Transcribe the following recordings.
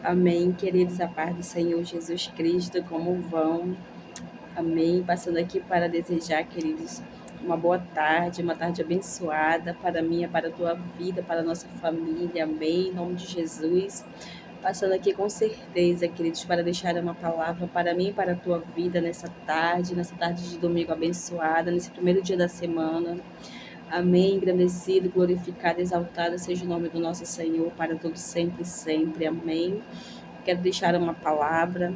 Amém, queridos, a paz do Senhor Jesus Cristo, como vão? Amém, passando aqui para desejar, queridos, uma boa tarde, uma tarde abençoada para mim, para a tua vida, para a nossa família, amém, em nome de Jesus. Passando aqui com certeza, queridos, para deixar uma palavra para mim e para a tua vida nessa tarde de domingo abençoada, nesse primeiro dia da semana. Amém, engrandecido, glorificado, exaltado seja o nome do nosso Senhor para todo sempre e sempre, amém. Quero deixar uma palavra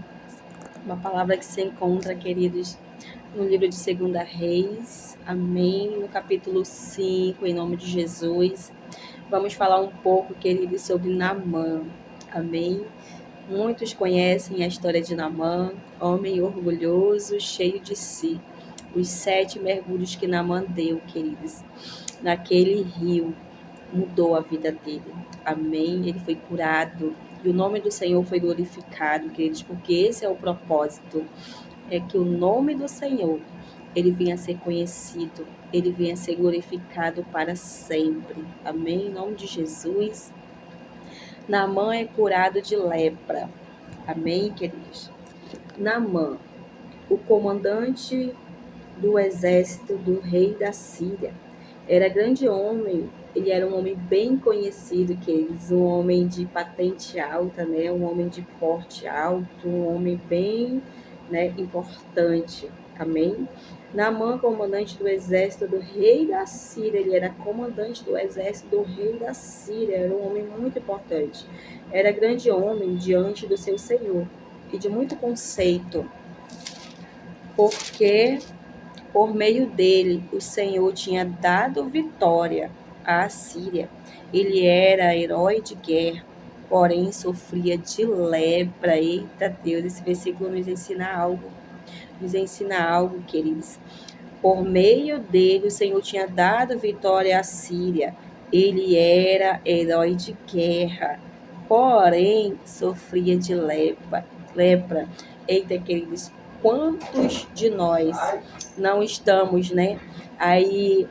que se encontra, queridos, no livro de 2 Reis, amém, no capítulo 5, em nome de Jesus. Vamos falar um pouco, queridos, sobre Naamã, amém. Muitos conhecem a história de Naamã, homem orgulhoso, cheio de si. Os 7 mergulhos que Naamã deu, queridos, naquele rio, mudou a vida dele. Amém? Ele foi curado. E o nome do Senhor foi glorificado, queridos, porque esse é o propósito. É que o nome do Senhor, ele venha a ser conhecido, ele venha a ser glorificado para sempre. Amém? Em nome de Jesus. Naamã é curado de lepra. Amém, queridos? Naamã, o comandante do exército do rei da Síria. Era grande homem, ele era um homem bem conhecido, queridos, um homem de patente alta, né? Um homem de porte alto, um homem bem, né, importante. Amém? Naamã, comandante do exército do rei da Síria, ele era comandante do exército do rei da Síria, era um homem muito importante. Era grande homem diante do seu senhor e de muito conceito, porque por meio dele, o Senhor tinha dado vitória à Síria. Ele era herói de guerra, porém sofria de lepra. Eita Deus, esse versículo nos ensina algo. Nos ensina algo, queridos. Por meio dele, o Senhor tinha dado vitória à Síria. Ele era herói de guerra, porém sofria de lepra. Eita, queridos, quantos de nós não estamos, né, aí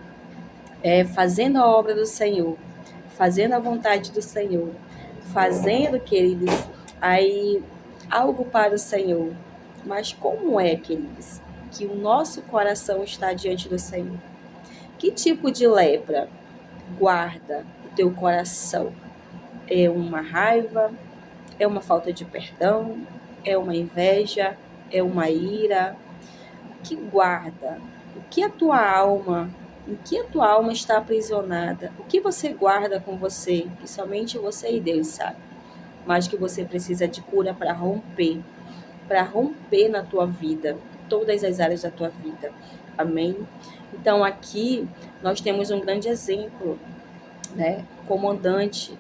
fazendo a obra do Senhor, fazendo a vontade do Senhor, fazendo, queridos, aí algo para o Senhor. Mas como é, queridos, que o nosso coração está diante do Senhor? Que tipo de lepra guarda o teu coração? É uma raiva? É uma falta de perdão? É uma inveja? É uma ira? O que guarda? O que a tua alma, em que a tua alma está aprisionada? O que você guarda com você, que somente você e Deus sabe, mas que você precisa de cura para romper na tua vida, todas as áreas da tua vida. Amém? Então aqui nós temos um grande exemplo, né? Comandante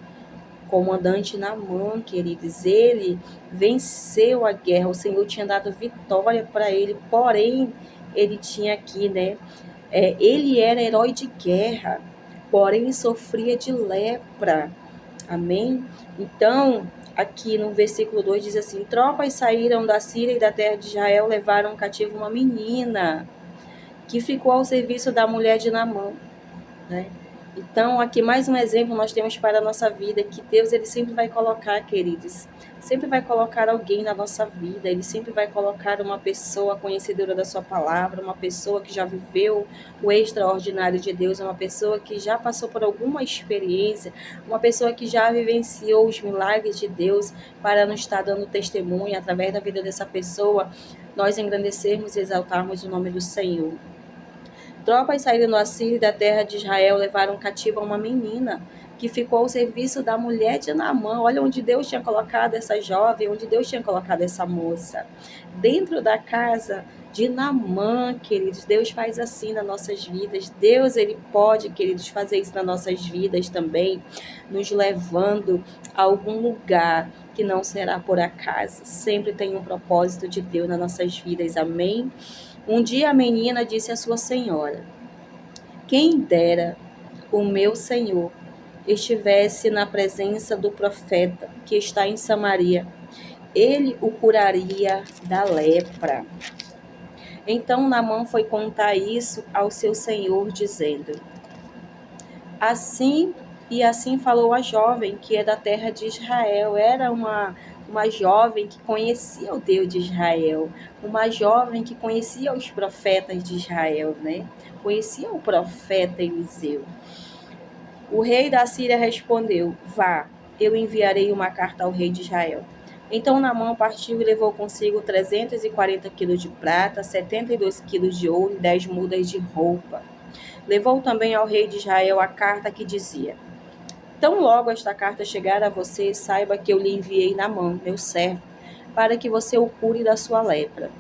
Naamã, queridos, ele venceu a guerra, o Senhor tinha dado vitória para ele, porém, ele tinha aqui, né, ele era herói de guerra, porém sofria de lepra, amém? Então, aqui no versículo 2 diz assim, tropas saíram da Síria e da terra de Israel, levaram cativo uma menina, que ficou ao serviço da mulher de Naamã, né? Então, aqui mais um exemplo nós temos para a nossa vida, que Deus, ele sempre vai colocar, queridos, sempre vai colocar alguém na nossa vida, ele sempre vai colocar uma pessoa conhecedora da sua palavra, uma pessoa que já viveu o extraordinário de Deus, uma pessoa que já passou por alguma experiência, uma pessoa que já vivenciou os milagres de Deus, para nos estar dando testemunho através da vida dessa pessoa, nós engrandecermos e exaltarmos o nome do Senhor. Tropas saíram do Assírio e da terra de Israel, levaram cativa uma menina, que ficou ao serviço da mulher de Naamã. Olha onde Deus tinha colocado essa jovem, onde Deus tinha colocado essa moça. Dentro da casa de Naamã, queridos. Deus faz assim nas nossas vidas. Deus, ele pode, queridos, fazer isso nas nossas vidas também, nos levando a algum lugar que não será por acaso. Sempre tem um propósito de Deus nas nossas vidas. Amém? Um dia a menina disse à sua senhora, quem dera o meu senhor estivesse na presença do profeta que está em Samaria, ele o curaria da lepra. Então Naamã foi contar isso ao seu senhor, dizendo, assim falou a jovem, que é da terra de Israel. Era uma uma jovem que conhecia o Deus de Israel, uma jovem que conhecia os profetas de Israel, né? Conhecia o profeta Eliseu. O rei da Síria respondeu: Vá, eu enviarei uma carta ao rei de Israel. Então Naamã partiu e levou consigo 340 quilos de prata, 72 quilos de ouro e 10 mudas de roupa. Levou também ao rei de Israel a carta que dizia: Tão logo esta carta chegar a você, saiba que eu lhe enviei Naamã, meu servo, para que você o cure da sua lepra.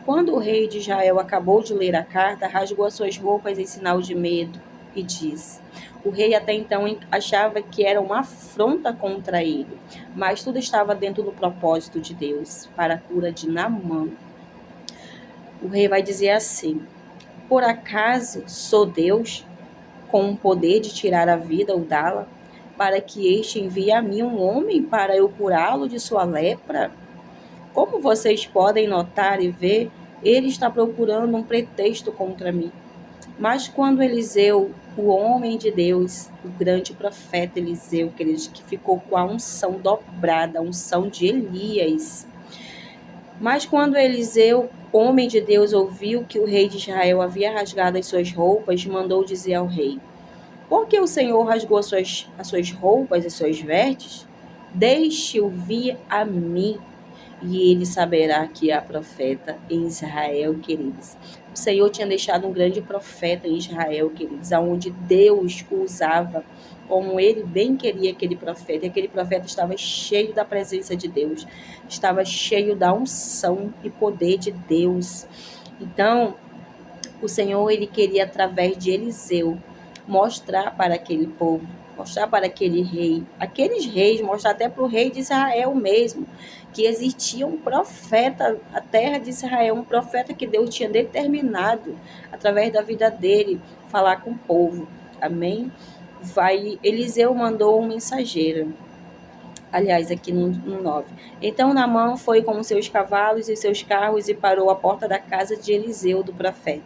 Quando o rei de Israel acabou de ler a carta, rasgou as suas roupas em sinal de medo e disse: O rei até então achava que era uma afronta contra ele, mas tudo estava dentro do propósito de Deus para a cura de Naamã. O rei vai dizer assim: Por acaso sou Deus com o poder de tirar a vida ou dá-la, para que este envie a mim um homem para eu curá-lo de sua lepra? Como vocês podem notar e ver, ele está procurando um pretexto contra mim. Mas quando Eliseu, o homem de Deus, o grande profeta Eliseu, que ficou com a unção dobrada, a unção de Elias. Mas quando Eliseu, homem de Deus, ouviu que o rei de Israel havia rasgado as suas roupas, mandou dizer ao rei: Por que o Senhor rasgou as suas roupas e suas vestes? Deixe-o vir a mim, e ele saberá que há profeta em Israel, queridos. O Senhor tinha deixado um grande profeta em Israel, queridos, aonde Deus o usava como ele bem queria aquele profeta. E aquele profeta estava cheio da presença de Deus, estava cheio da unção e poder de Deus. Então, o Senhor, ele queria, através de Eliseu, mostrar para aquele povo, mostrar para aquele rei, aqueles reis, mostrar até para o rei de Israel mesmo, que existia um profeta, a terra de Israel, um profeta que Deus tinha determinado, através da vida dele, falar com o povo. Amém? Eliseu mandou um mensageiro. Aliás, aqui no 9. Então Naamã foi com seus cavalos e seus carros e parou à porta da casa de Eliseu, do profeta.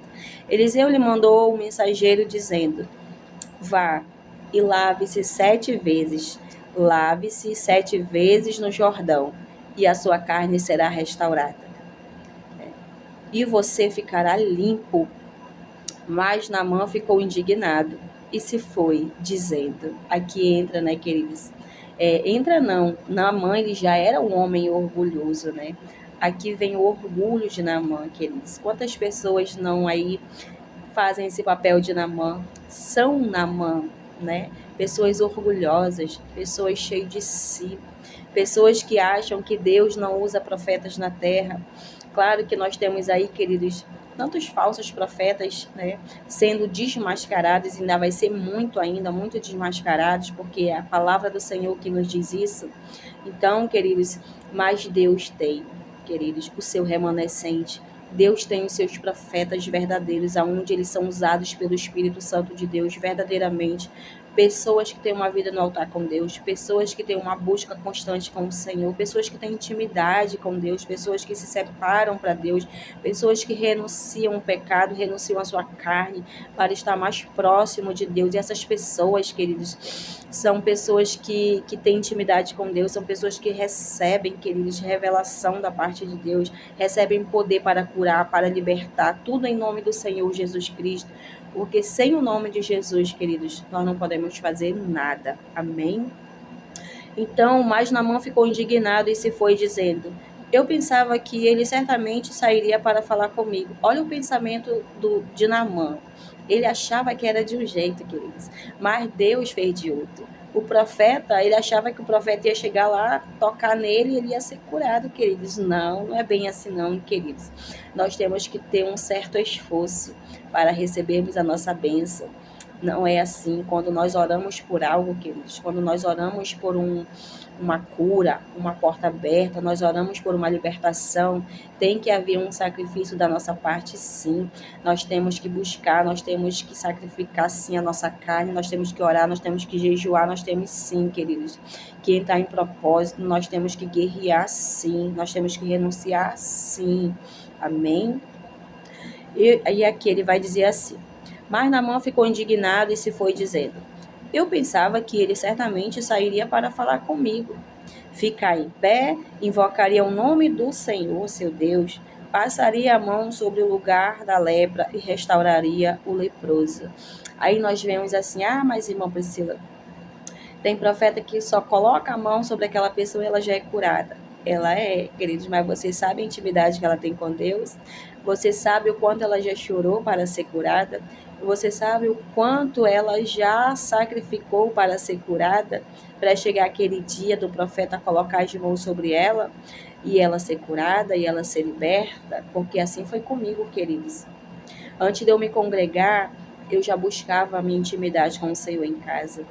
Eliseu lhe mandou um mensageiro dizendo: Vá e lave-se 7 vezes. Lave-se 7 vezes no Jordão, e a sua carne será restaurada. E você ficará limpo. Mas Naamã ficou indignado e se foi, dizendo: Aqui entra, né, queridos? Entra não, Naamã ele já era um homem orgulhoso, né? Aqui vem o orgulho de Naamã, queridos. Quantas pessoas não aí fazem esse papel de Naamã? São Naamã, né? Pessoas orgulhosas, pessoas cheias de si, pessoas que acham que Deus não usa profetas na terra. Claro que nós temos aí, queridos, tantos falsos profetas, né, sendo desmascarados, ainda vai ser muito desmascarados, porque é a palavra do Senhor que nos diz isso. Então, queridos, mas Deus tem, queridos, o seu remanescente. Deus tem os seus profetas verdadeiros, aonde eles são usados pelo Espírito Santo de Deus verdadeiramente. Pessoas que têm uma vida no altar com Deus, pessoas que têm uma busca constante com o Senhor, pessoas que têm intimidade com Deus, pessoas que se separam para Deus, pessoas que renunciam ao pecado, renunciam à sua carne para estar mais próximo de Deus. E essas pessoas, queridos, são pessoas que têm intimidade com Deus, são pessoas que recebem, queridos, revelação da parte de Deus, recebem poder para curar, para libertar, tudo em nome do Senhor Jesus Cristo. Porque sem o nome de Jesus, queridos, nós não podemos fazer nada. Amém? Então, mas Naamã ficou indignado e se foi dizendo: Eu pensava que ele certamente sairia para falar comigo. Olha o pensamento de Naamã. Ele achava que era de um jeito, queridos, mas Deus fez de outro. O profeta, ele achava que o profeta ia chegar lá, tocar nele e ele ia ser curado, queridos. Não, não é bem assim não, queridos. Nós temos que ter um certo esforço para recebermos a nossa bênção. Não é assim. Quando nós oramos por algo, queridos, quando nós oramos por uma cura, uma porta aberta, nós oramos por uma libertação, tem que haver um sacrifício da nossa parte, sim. Nós temos que buscar, nós temos que sacrificar, sim, a nossa carne, nós temos que orar, nós temos que jejuar, nós temos, sim, queridos, que entrar em propósito, nós temos que guerrear, sim, nós temos que renunciar, sim. Amém? E aqui ele vai dizer assim: Mas Naamã ficou indignado e se foi dizendo: Eu pensava que ele certamente sairia para falar comigo. ficar em pé, invocaria o nome do Senhor, seu Deus, passaria a mão sobre o lugar da lepra e restauraria o leproso. Aí nós vemos assim, mas irmã Priscila, tem profeta que só coloca a mão sobre aquela pessoa e ela já é curada. Ela é, queridos, mas você sabe a intimidade que ela tem com Deus? Você sabe o quanto ela já chorou para ser curada? Você sabe o quanto ela já sacrificou para ser curada? Para chegar aquele dia do profeta colocar as mãos sobre ela e ela ser curada e ela ser liberta? Porque assim foi comigo, queridos. Antes de eu me congregar, eu já buscava a minha intimidade com o Senhor em casa.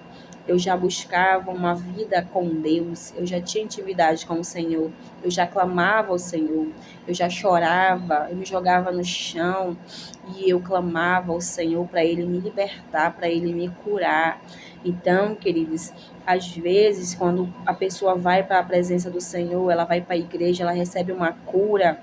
Eu já buscava uma vida com Deus, eu já tinha intimidade com o Senhor, eu já clamava ao Senhor, eu já chorava, eu me jogava no chão e eu clamava ao Senhor para Ele me libertar, para Ele me curar. Então, queridos, às vezes, quando a pessoa vai para a presença do Senhor, ela vai para a igreja, ela recebe uma cura,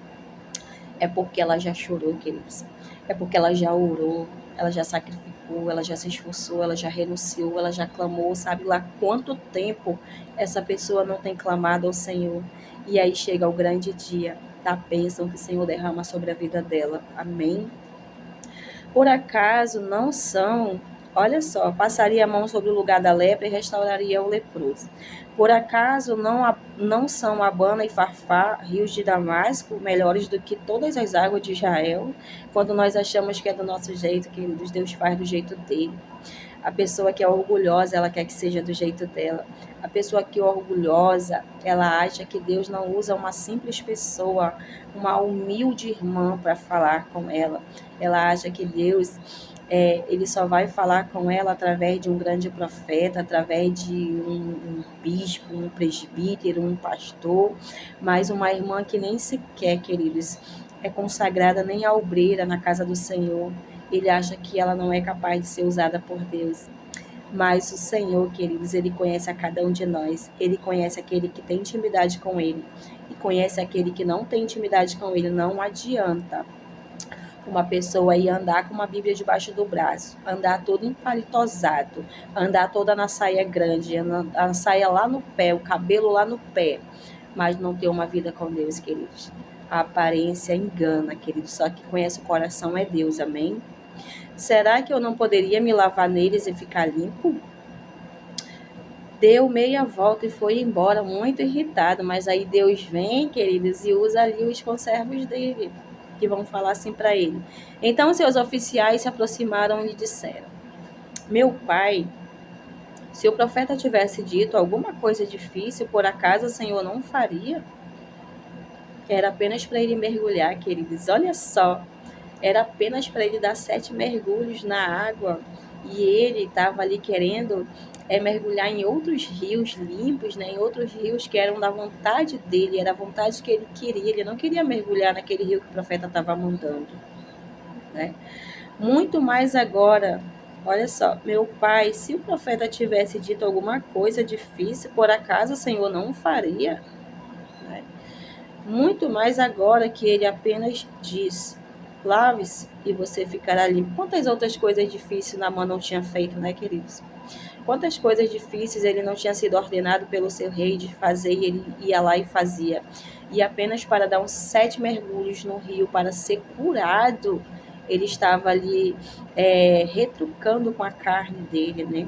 é porque ela já chorou, queridos. É porque ela já orou, ela já sacrificou, ela já se esforçou, ela já renunciou, ela já clamou, sabe lá quanto tempo essa pessoa não tem clamado ao Senhor. E aí chega o grande dia da bênção que o Senhor derrama sobre a vida dela. Amém? Por acaso não são, olha só, passaria a mão sobre o lugar da lepra e restauraria o leproso. Por acaso não são Abana e Farfá, rios de Damasco, melhores do que todas as águas de Israel? Quando nós achamos que é do nosso jeito, queridos, Deus faz do jeito dele. A pessoa que é orgulhosa, ela quer que seja do jeito dela. A pessoa que é orgulhosa, ela acha que Deus não usa uma simples pessoa, uma humilde irmã para falar com ela. Ela acha que Deus, ele só vai falar com ela através de um grande profeta, através de um bispo, um presbítero, um pastor, mas uma irmã que nem sequer, queridos, é consagrada nem a obreira na casa do Senhor. Ele acha que ela não é capaz de ser usada por Deus. Mas o Senhor, queridos, Ele conhece a cada um de nós. Ele conhece aquele que tem intimidade com Ele. E conhece aquele que não tem intimidade com Ele. Não adianta uma pessoa aí andar com uma Bíblia debaixo do braço, andar todo empalitosado, andar toda na saia grande, a saia lá no pé, o cabelo lá no pé, mas não ter uma vida com Deus, queridos. A aparência engana, queridos, só que conhece o coração é Deus, amém? Será que eu não poderia me lavar neles e ficar limpo? Deu meia volta e foi embora, muito irritado. Mas aí Deus vem, queridos, e usa ali os conservos dele, que vão falar assim para ele. Então seus oficiais se aproximaram e lhe disseram: Meu pai, se o profeta tivesse dito alguma coisa difícil, por acaso o Senhor não faria? Era apenas para ele mergulhar, queridos. Olha só, era apenas para ele dar 7 mergulhos na água. E ele estava ali querendo mergulhar em outros rios limpos, né? Em outros rios que eram da vontade dele, era a vontade que ele queria. Ele não queria mergulhar naquele rio que o profeta estava mandando, né? Muito mais agora. Olha só, meu pai, se o profeta tivesse dito alguma coisa difícil, por acaso o Senhor não faria? Né? Muito mais agora que ele apenas diz: lave-se e você ficará limpo. Quantas outras coisas difíceis Naamã não tinha feito, né, queridos? Quantas coisas difíceis ele não tinha sido ordenado pelo seu rei de fazer e ele ia lá e fazia. E apenas para dar uns 7 mergulhos no rio para ser curado, ele estava ali retrucando com a carne dele, né?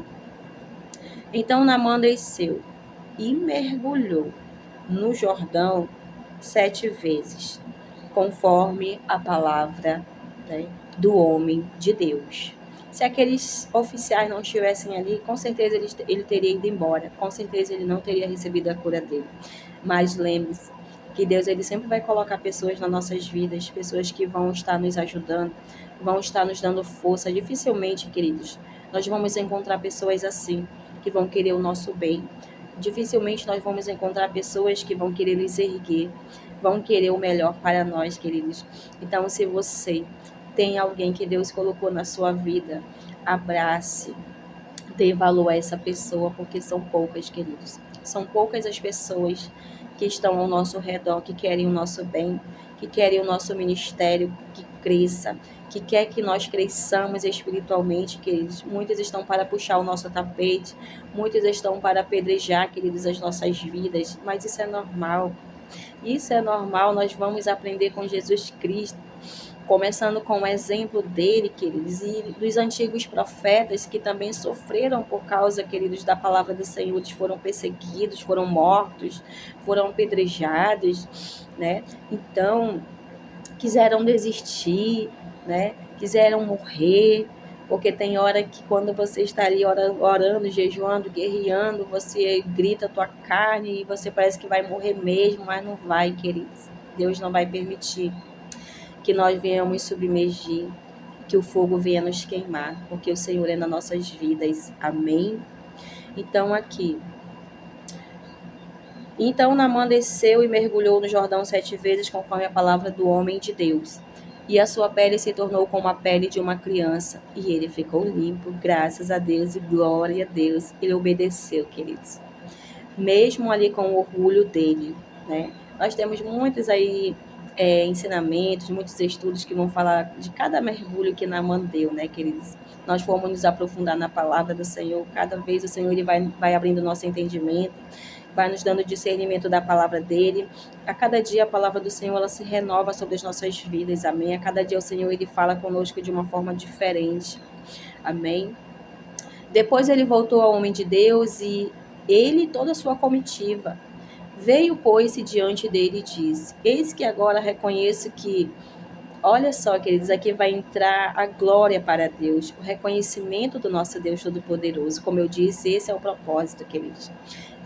Então Naamã desceu e mergulhou no Jordão 7 vezes, conforme a palavra, né, do homem de Deus. Se aqueles oficiais não estivessem ali, com certeza ele teria ido embora, com certeza ele não teria recebido a cura dele. Mas lembre-se que Deus ele sempre vai colocar pessoas nas nossas vidas, pessoas que vão estar nos ajudando, vão estar nos dando força. Dificilmente, queridos, nós vamos encontrar pessoas assim, que vão querer o nosso bem. Dificilmente nós vamos encontrar pessoas que vão querer nos erguer, vão querer o melhor para nós, queridos. Então, se você tem alguém que Deus colocou na sua vida, abrace, dê valor a essa pessoa, porque são poucas, queridos. São poucas as pessoas que estão ao nosso redor, que querem o nosso bem, que querem o nosso ministério que cresça, que quer que nós cresçamos espiritualmente, queridos. Muitos estão para puxar o nosso tapete, muitos estão para apedrejar, queridos, as nossas vidas, mas isso é normal. Isso é normal, nós vamos aprender com Jesus Cristo, começando com o exemplo dele, queridos, e dos antigos profetas que também sofreram por causa, queridos, da palavra do Senhor. Eles foram perseguidos, foram mortos, foram apedrejados, né? Então, quiseram desistir, né? Quiseram morrer, porque tem hora que quando você está ali orando, jejuando, guerreando, você grita a tua carne e você parece que vai morrer mesmo, mas não vai, queridos. Deus não vai permitir que nós venhamos submergir, que o fogo venha nos queimar, porque o Senhor é nas nossas vidas. Amém? Então, aqui. Então Naamã desceu e mergulhou no Jordão 7 vezes, conforme a palavra do homem de Deus. E a sua pele se tornou como a pele de uma criança. E ele ficou limpo, graças a Deus e glória a Deus. Ele obedeceu, queridos. Mesmo ali com o orgulho dele, né? Nós temos muitos aí ensinamentos, muitos estudos que vão falar de cada mergulho que Naamã deu, né, queridos? Nós fomos nos aprofundar na palavra do Senhor. Cada vez o Senhor ele vai abrindo nosso entendimento, vai nos dando discernimento da palavra dele. A cada dia a palavra do Senhor ela se renova sobre as nossas vidas, amém? A cada dia o Senhor ele fala conosco de uma forma diferente, amém? Depois ele voltou ao homem de Deus e ele e toda a sua comitiva. Veio, pois-se diante dele e disse: Eis que agora reconheço que, olha só, queridos, aqui vai entrar a glória para Deus, o reconhecimento do nosso Deus Todo-Poderoso. Como eu disse, esse é o propósito, queridos.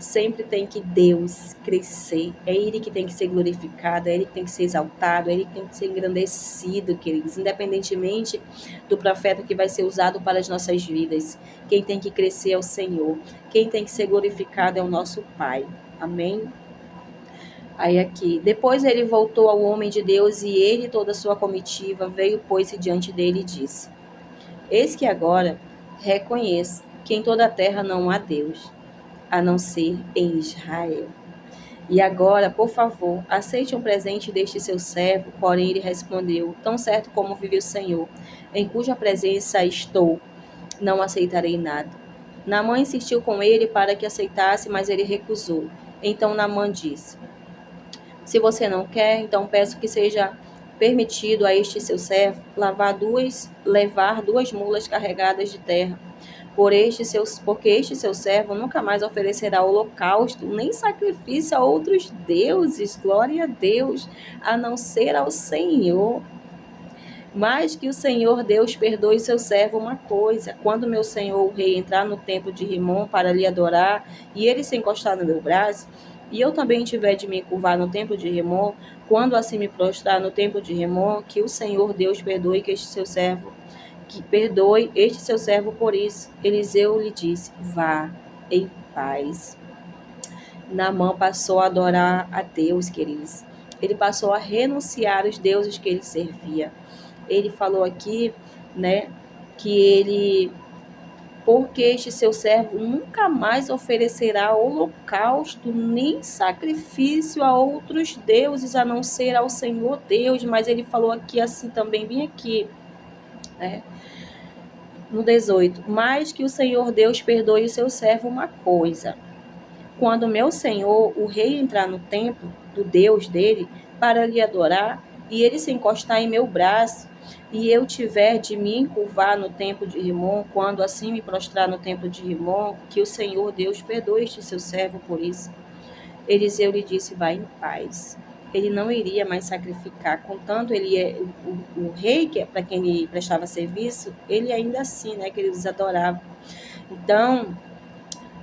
Sempre tem que Deus crescer, é Ele que tem que ser glorificado, é Ele que tem que ser exaltado, é Ele que tem que ser engrandecido, queridos, independentemente do profeta que vai ser usado para as nossas vidas. Quem tem que crescer é o Senhor, quem tem que ser glorificado é o nosso Pai. Amém? Aí aqui, depois ele voltou ao homem de Deus e ele e toda a sua comitiva veio, pôs-se diante dele e disse: Eis que agora reconheço que em toda a terra não há Deus, a não ser em Israel. E agora, por favor, aceite um presente deste seu servo. Porém ele respondeu: Tão certo como vive o Senhor, em cuja presença estou, não aceitarei nada. Naamã insistiu com ele para que aceitasse, mas ele recusou. Então Naamã disse: Se você não quer, então peço que seja permitido a este seu servo levar duas mulas carregadas de terra, porque este seu servo nunca mais oferecerá holocausto, nem sacrifício a outros deuses, glória a Deus, a não ser ao Senhor. Mas que o Senhor Deus perdoe seu servo uma coisa: quando meu senhor o rei entrar no templo de Rimom para lhe adorar, e ele se encostar no meu braço, e eu também tiver de me curvar no templo de Rimom, quando assim me prostrar no templo de Rimom, que o Senhor Deus perdoe este seu servo por isso. Eliseu lhe disse: Vá em paz. Naamã passou a adorar a Deus, queridos. Ele passou a renunciar aos deuses que ele servia. Ele falou aqui, né, porque este seu servo nunca mais oferecerá holocausto nem sacrifício a outros deuses, a não ser ao Senhor Deus. Mas ele falou aqui assim também, bem aqui, né, no 18, mas que o Senhor Deus perdoe o seu servo uma coisa: quando meu senhor, o rei, entrar no templo do Deus dele para lhe adorar, e ele se encostar em meu braço, e eu tiver de me encurvar no templo de Rimom, quando assim me prostrar no templo de Rimom, que o Senhor Deus perdoe este seu servo por isso. Eliseu lhe disse: Vá em paz. Ele não iria mais sacrificar, contanto ele é o rei, que é para quem ele prestava serviço, ele ainda assim, né, que eles adoravam. Então,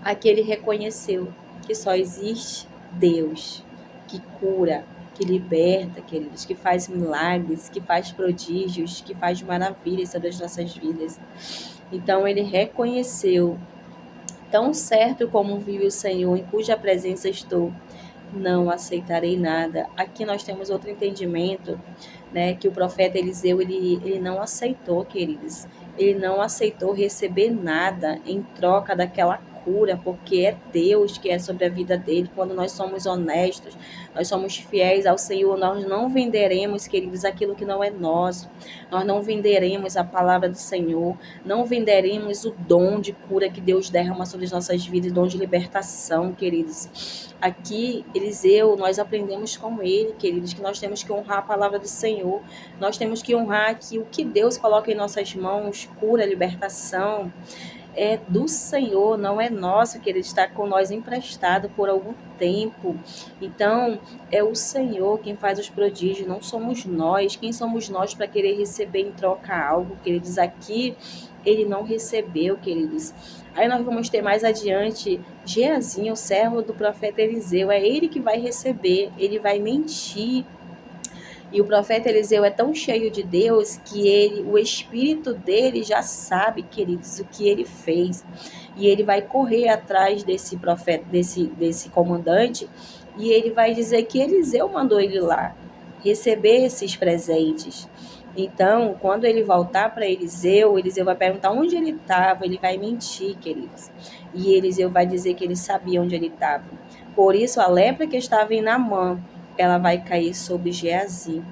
aqui ele reconheceu que só existe Deus, que cura, que liberta, queridos, que faz milagres, que faz prodígios, que faz maravilhas sobre as nossas vidas. Então ele reconheceu: tão certo como vive o Senhor, em cuja presença estou, não aceitarei nada. Aqui nós temos outro entendimento, né, que o profeta Eliseu ele não aceitou, queridos. Ele não aceitou receber nada em troca daquela cura, porque é Deus que é sobre a vida dele. Quando nós somos honestos, nós somos fiéis ao Senhor, nós não venderemos, queridos, aquilo que não é nosso. Nós não venderemos a palavra do Senhor, não venderemos o dom de cura que Deus derrama sobre as nossas vidas, dom de libertação, queridos. Aqui, Eliseu, nós aprendemos com ele, queridos, que nós temos que honrar a palavra do Senhor, nós temos que honrar que o que Deus coloca em nossas mãos, cura, libertação, é do Senhor, não é nosso, que Ele está com nós emprestado por algum tempo. Então, é o Senhor quem faz os prodígios, não somos nós. Quem somos nós para querer receber em troca algo, queridos? Aqui, ele não recebeu, queridos. Aí nós vamos ter mais adiante Geazi, o servo do profeta Eliseu. É ele que vai receber, ele vai mentir. E o profeta Eliseu é tão cheio de Deus que o espírito dele já sabe, queridos, o que ele fez. E ele vai correr atrás desse profeta, desse comandante, e ele vai dizer que Eliseu mandou ele lá receber esses presentes. Então, quando ele voltar para Eliseu, Eliseu vai perguntar onde ele estava, ele vai mentir, queridos. E Eliseu vai dizer que ele sabia onde ele estava. Por isso, a lepra que estava em Naamã, ela vai cair sobre Geazi.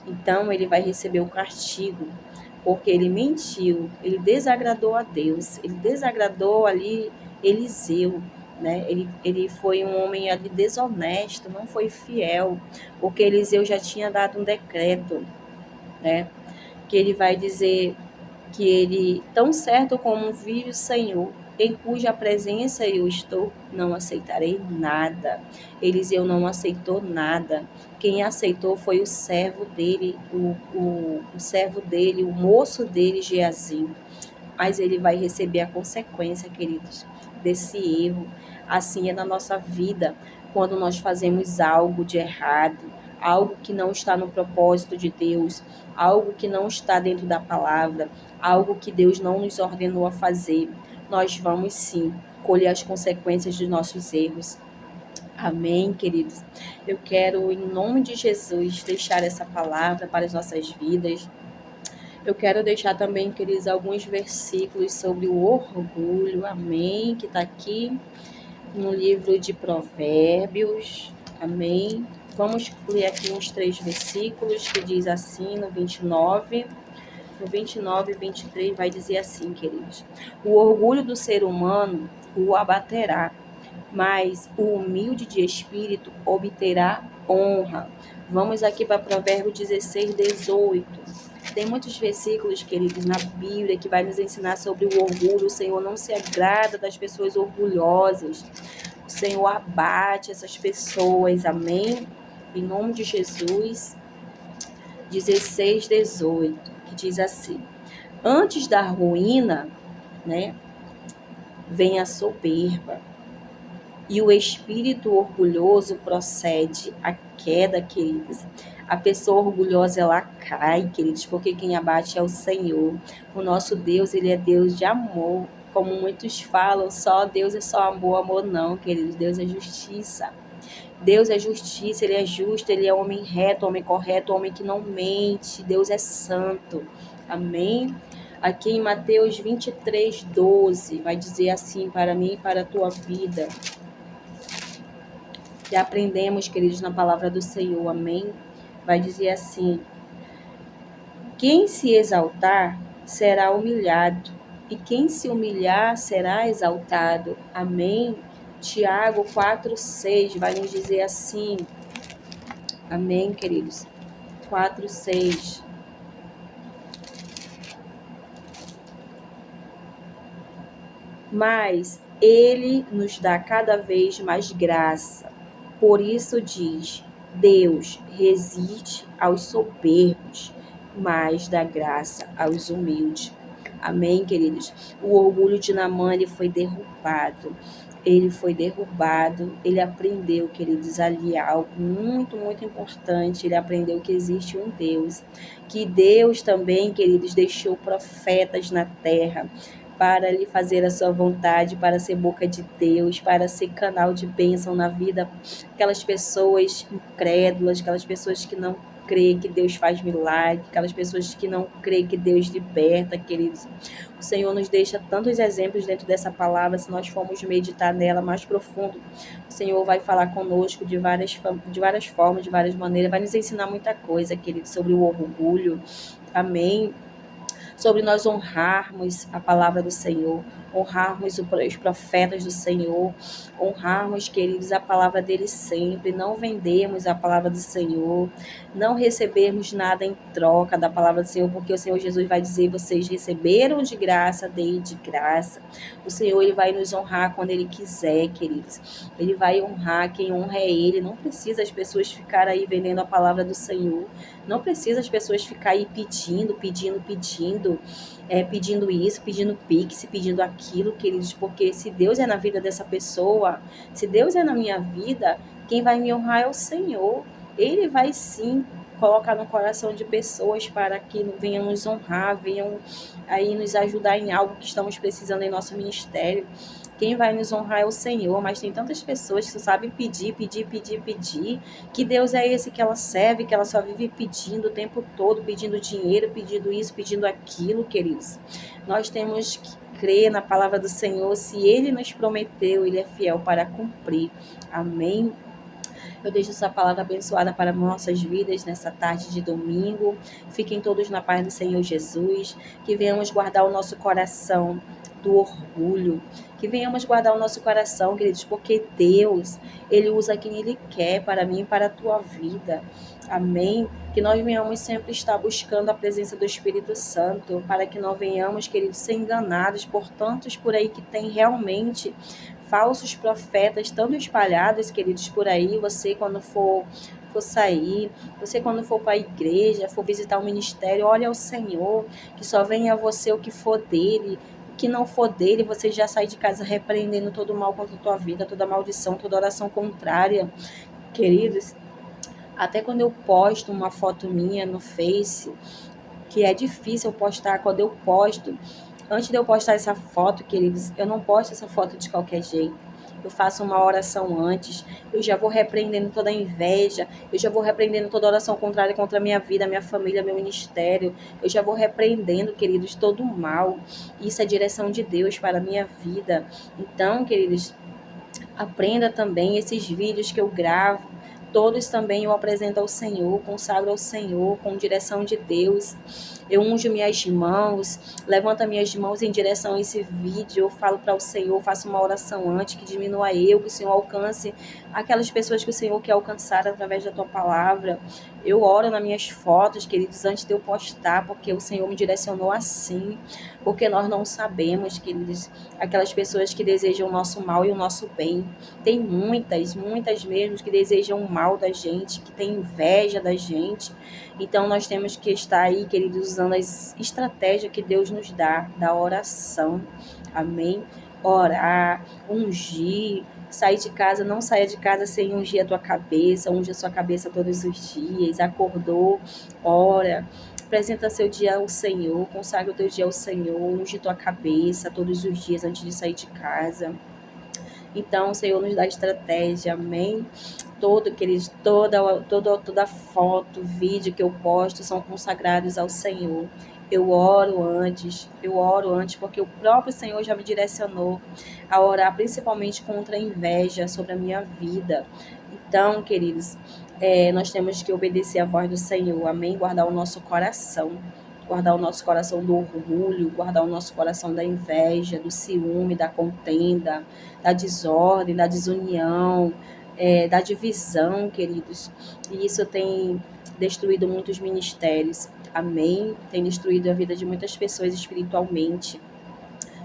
Então, ele vai receber o castigo, porque ele mentiu, ele desagradou a Deus, ele desagradou ali Eliseu, né? Ele foi um homem ali desonesto, não foi fiel, porque Eliseu já tinha dado um decreto, né? Que ele vai dizer que ele, tão certo como vive o Senhor, em cuja presença eu estou, não aceitarei nada. Eliseu não aceitou nada. Quem aceitou foi o servo dele, o servo dele, o moço dele, Geazi. Mas ele vai receber a consequência, queridos, desse erro. Assim é na nossa vida, quando nós fazemos algo de errado, algo que não está no propósito de Deus, algo que não está dentro da palavra, algo que Deus não nos ordenou a fazer, nós vamos sim colher as consequências dos nossos erros. Amém, queridos? Eu quero, em nome de Jesus, deixar essa palavra para as nossas vidas. Eu quero deixar também, queridos, alguns versículos sobre o orgulho, amém, que está aqui no livro de Provérbios, amém. Vamos ler aqui uns 3 versículos que diz assim, no 29 e 23 vai dizer assim, queridos: o orgulho do ser humano o abaterá, mas o humilde de espírito obterá honra. Vamos aqui para Provérbios 16, 18. Tem muitos versículos, queridos, na Bíblia que vai nos ensinar sobre o orgulho. O Senhor não se agrada das pessoas orgulhosas. O Senhor abate essas pessoas, amém? Em nome de Jesus. 16, 18, que diz assim: antes da ruína, né, vem a soberba, e o espírito orgulhoso procede à queda, queridos. A pessoa orgulhosa, ela cai, queridos, porque quem abate é o Senhor. O nosso Deus, ele é Deus de amor. Como muitos falam, só Deus é só amor, amor não, queridos. Deus é justiça. Deus é justiça, ele é justo, ele é homem reto, homem correto, homem que não mente. Deus é santo. Amém? Aqui em Mateus 23, 12, vai dizer assim para mim e para a tua vida. Já aprendemos, queridos, na palavra do Senhor, amém? Vai dizer assim: quem se exaltar será humilhado, e quem se humilhar será exaltado, amém? Tiago 4:6 vai nos dizer assim, amém, queridos? 4:6. Mas ele nos dá cada vez mais graça. Por isso diz: Deus resiste aos soberbos, mas dá graça aos humildes. Amém, queridos? O orgulho de Naamã, ele foi derrubado. Ele foi derrubado. Ele aprendeu, queridos, ali algo muito, muito importante. Ele aprendeu que existe um Deus. Que Deus também, queridos, deixou profetas na terra para lhe fazer a sua vontade, para ser boca de Deus, para ser canal de bênção na vida, aquelas pessoas incrédulas, aquelas pessoas que não crê que Deus faz milagre, aquelas pessoas que não crê que Deus liberta, queridos. O Senhor nos deixa tantos exemplos dentro dessa palavra, se nós formos meditar nela mais profundo. O Senhor vai falar conosco de várias formas, de várias maneiras, vai nos ensinar muita coisa, queridos, sobre o orgulho. Amém. Sobre nós honrarmos a palavra do Senhor, honrarmos os profetas do Senhor, honrarmos, queridos, a palavra dele sempre, não vendermos a palavra do Senhor, não recebermos nada em troca da palavra do Senhor, porque o Senhor Jesus vai dizer, vocês receberam de graça, dei de graça. O Senhor, ele vai nos honrar quando ele quiser, queridos. Ele vai honrar, quem honra é ele. Não precisa as pessoas ficarem aí vendendo a palavra do Senhor. Não precisa as pessoas ficarem aí pedindo isso, pedindo pix, pedindo aquilo, queridos, porque se Deus é na vida dessa pessoa, se Deus é na minha vida, quem vai me honrar é o Senhor. Ele vai sim colocar no coração de pessoas para que venham nos honrar, venham aí nos ajudar em algo que estamos precisando em nosso ministério. Quem vai nos honrar é o Senhor, mas tem tantas pessoas que só sabem pedir, que Deus é esse que ela serve, que ela só vive pedindo o tempo todo, pedindo dinheiro, pedindo isso, pedindo aquilo, queridos. Nós temos que crer na palavra do Senhor, se Ele nos prometeu, Ele é fiel para cumprir. Amém? Eu deixo essa palavra abençoada para nossas vidas nessa tarde de domingo. Fiquem todos na paz do Senhor Jesus. Que venhamos guardar o nosso coração do orgulho. Que venhamos guardar o nosso coração, queridos, porque Deus, Ele usa quem Ele quer para mim e para a tua vida. Amém? Que nós venhamos sempre estar buscando a presença do Espírito Santo, para que não venhamos, queridos, ser enganados por tantos por aí que tem realmente falsos profetas tão espalhados, queridos, por aí. Você, quando for sair, você quando for para a igreja, for visitar o ministério, olha ao Senhor, que só venha a você o que for dele. O que não for dele, você já sai de casa repreendendo todo o mal contra a tua vida, toda maldição, toda oração contrária. Queridos, até quando eu posto uma foto minha no Face, que é difícil eu postar, quando eu posto, antes de eu postar essa foto, queridos, eu não posto essa foto de qualquer jeito. Eu faço uma oração antes, eu já vou repreendendo toda a inveja, eu já vou repreendendo toda oração contrária contra a minha vida, minha família, meu ministério. Eu já vou repreendendo, queridos, todo o mal. Isso é direção de Deus para a minha vida. Então, queridos, aprenda também esses vídeos que eu gravo. Todos também eu apresento ao Senhor, consagro ao Senhor, com direção de Deus. Eu unjo minhas mãos, levanto minhas mãos em direção a esse vídeo. Eu falo para o Senhor, faço uma oração antes, que diminua eu, que o Senhor alcance aquelas pessoas que o Senhor quer alcançar através da tua palavra. Eu oro nas minhas fotos, queridos, antes de eu postar, porque o Senhor me direcionou assim. Porque nós não sabemos, queridos, aquelas pessoas que desejam o nosso mal e o nosso bem. Tem muitas mesmo que desejam o mal da gente, que tem inveja da gente. Então nós temos que estar aí, queridos, usando as estratégias que Deus nos dá, da oração. Amém? Orar, ungir, sair de casa, não saia de casa sem ungir a tua cabeça, unge a sua cabeça todos os dias, acordou, ora, apresenta seu dia ao Senhor, consagra o teu dia ao Senhor, unge tua cabeça todos os dias antes de sair de casa. Então, o Senhor nos dá estratégia, amém? Queridos, toda foto, vídeo que eu posto são consagrados ao Senhor. Eu oro antes, porque o próprio Senhor já me direcionou a orar, principalmente contra a inveja sobre a minha vida. Então, queridos, nós temos que obedecer a voz do Senhor, amém? Guardar o nosso coração do orgulho, guardar o nosso coração da inveja, do ciúme, da contenda, da desordem, da desunião, da divisão, queridos. E isso tem destruído muitos ministérios, amém? Tem destruído a vida de muitas pessoas espiritualmente.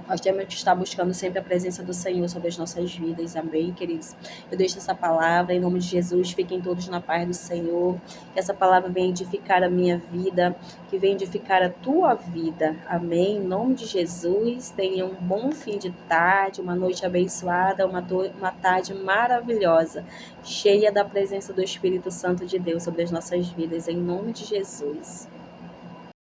Nós temos que estar buscando sempre a presença do Senhor sobre as nossas vidas, amém, queridos? Eu deixo essa palavra em nome de Jesus, fiquem todos na paz do Senhor, que essa palavra venha edificar a minha vida, que venha edificar a tua vida, amém? Em nome de Jesus, tenha um bom fim de tarde, uma noite abençoada, uma tarde maravilhosa, cheia da presença do Espírito Santo de Deus sobre as nossas vidas, em nome de Jesus.